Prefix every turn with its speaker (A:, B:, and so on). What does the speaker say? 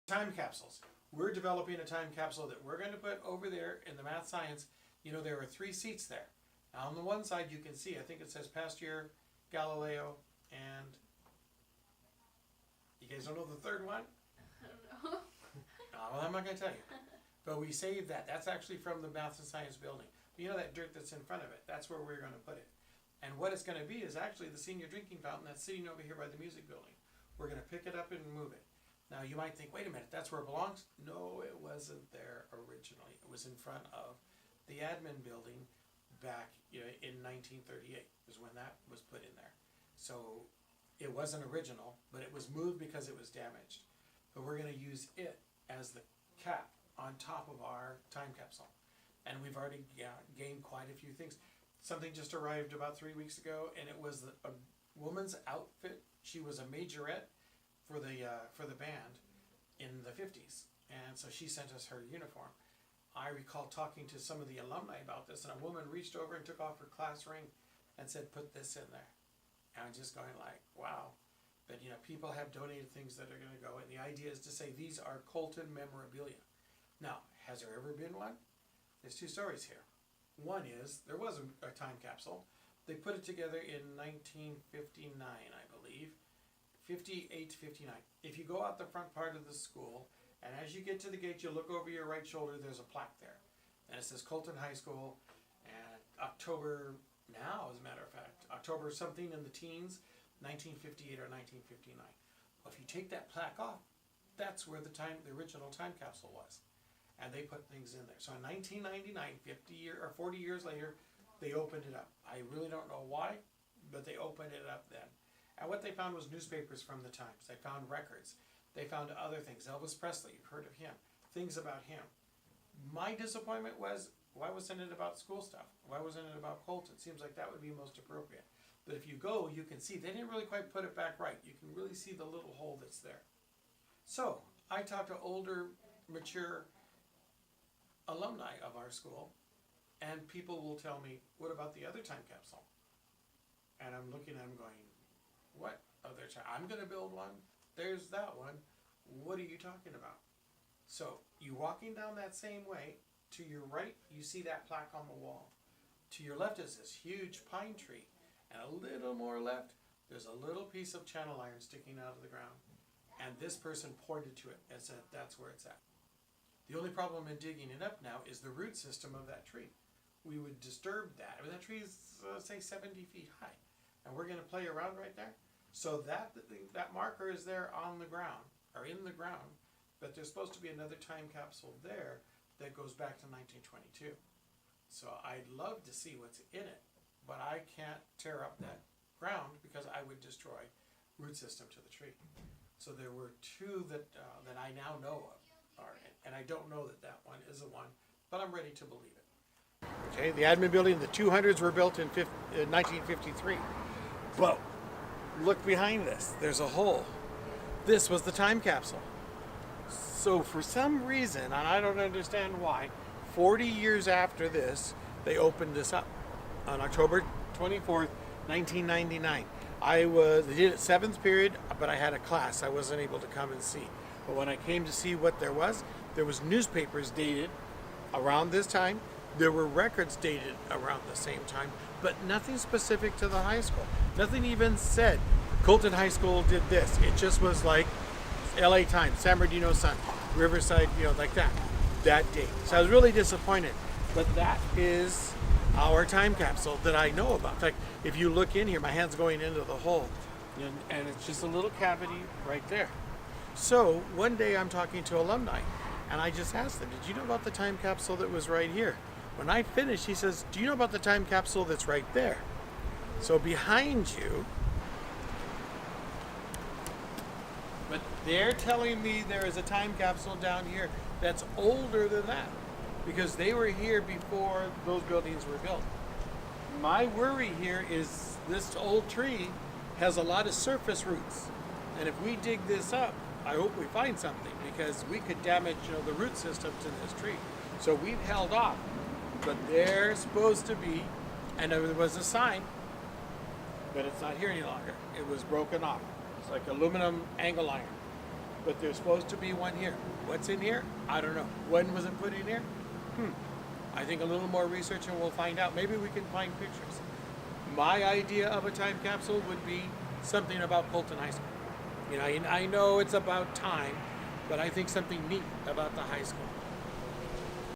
A: Time capsules. We're developing a time capsule that we're going to put over there in the math science. You know, there are 3 seats there. Now on the one side you can see, I think it says Pasteur, Galileo, and you guys don't know the third one?
B: I don't know.
A: Well, I'm not going to tell you. But we saved that. That's actually from the math and science building. You know that dirt that's in front of it? That's where we're going to put it. And what it's going to be is actually the senior drinking fountain that's sitting over here by the music building. We're going to pick it up and move it. Now you might think, wait a minute, that's where it belongs? No, it wasn't there originally. It was in front of the admin building back, you know, in 1938 is when that was put in there. So it wasn't original, but it was moved because it was damaged. But we're going to use it as the cap on top of our time capsule. And we've already gained quite a few things. Something just arrived about 3 weeks ago, and it was a woman's outfit. She was a majorette for the band in the 50s, and so she sent us her uniform. I recall talking to some of the alumni about this, and a woman reached over and took off her class ring and said, "Put this in there." And I'm just going like, wow. But you know, people have donated things that are going to go, and the idea is to say these are Colton memorabilia. Now, has there ever been one? There's 2 stories here. One is there was a time capsule. They put it together in 1959, I believe. 58 to 59. If you go out the front part of the school, and as you get to the gate, you look over your right shoulder, there's a plaque there. And it says Colton High School, and October, now as a matter of fact, October something in the teens, 1958 or 1959. Well, if you take that plaque off, that's where the original time capsule was. And they put things in there. So in 1999, 40 years later, they opened it up. I really don't know why, but they opened it up then. And what they found was newspapers from the times. They found records. They found other things. Elvis Presley, you've heard of him. Things about him. My disappointment was, why wasn't it about school stuff? Why wasn't it about Colton? Seems like that would be most appropriate. But if you go, you can see, they didn't really quite put it back right. You can really see the little hole that's there. So, I talked to older, mature alumni of our school, and people will tell me, what about the other time capsule? And I'm looking at them going, what other time? I'm going to build one. There's that one. What are you talking about? So you walking down that same way, to your right, you see that plaque on the wall. To your left is this huge pine tree. And a little more left, there's a little piece of channel iron sticking out of the ground. And this person pointed to it and said, that's where it's at. The only problem in digging it up now is the root system of that tree. We would disturb that. I mean, that tree is, say, 70 feet high. And we're going to play around right there. So that marker is there on the ground, or in the ground, but there's supposed to be another time capsule there that goes back to 1922. So I'd love to see what's in it, but I can't tear up that ground because I would destroy root system to the tree. So there were 2 that I now know of, and I don't know that one is the one, but I'm ready to believe it. Okay, the admin building, the 200s were built in 1953. But look behind this. There's a hole. This was the time capsule. So for some reason, and I don't understand why, 40 years after this, they opened this up on October 24th, 1999. They did it 7th period, but I had a class. I wasn't able to come and see. But when I came to see what there was newspapers dated around this time. There were records dated around the same time, but nothing specific to the high school. Nothing even said, Colton High School did this. It just was like LA Times, San Bernardino Sun, Riverside, you know, like that date. So I was really disappointed. But that is our time capsule that I know about. In fact, if you look in here, my hand's going into the hole, and it's just a little cavity right there. So one day I'm talking to alumni, and I just asked them, did you know about the time capsule that was right here? When I finished, he says, do you know about the time capsule that's right there? So behind you, but they're telling me there is a time capsule down here that's older than that, because they were here before those buildings were built. My worry here is this old tree has a lot of surface roots, and if we dig this up, I hope we find something, because we could damage, you know, the root system to this tree. So we've held off. But they're supposed to be, and there was a sign, but it's not here any longer. It was broken off. It's like aluminum angle iron. but there's supposed to be one here. What's in here? I don't know. When was it put in here? I think a little more research and we'll find out. Maybe we can find pictures. My idea of a time capsule would be something about Colton High School. You know, I know it's about time, but I think something neat about the high school.